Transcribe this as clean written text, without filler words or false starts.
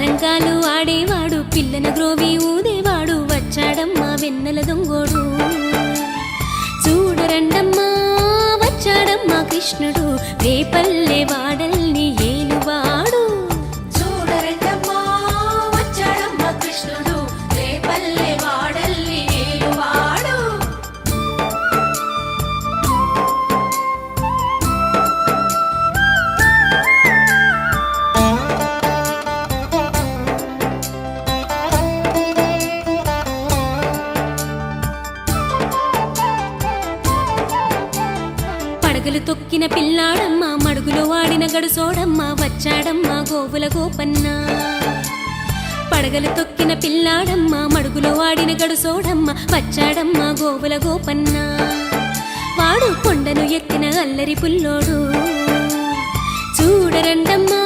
సారంగాలు ఆడేవాడు పిల్లన గ్రోవి ఊదేవాడు వచ్చాడమ్మా వెన్నెల దొంగోడు చూడరండమ్మా వచ్చాడమ్మా కృష్ణుడు రేపల్లె వాడల్ని ఏలువాడు చూడరండమ్మా వచ్చాడమ్మా కృష్ణుడు రేపల్లె వాడల్ని ఏలువాడు పడగలు తొక్కిన పిల్లాడమ్మ మడుగులో వాడిన గడుసోడమ్మ వచ్చాడమ్మ గోవుల గోపన్న పడగలు తొక్కిన పిల్లాడమ్మ మడుగులో వాడిన గడుసోడమ్మ వచ్చాడమ్మ గోవుల గోపన్న వాడు కొండను ఎక్కిన అల్లరి పుల్లోడు చూడరండమ్మా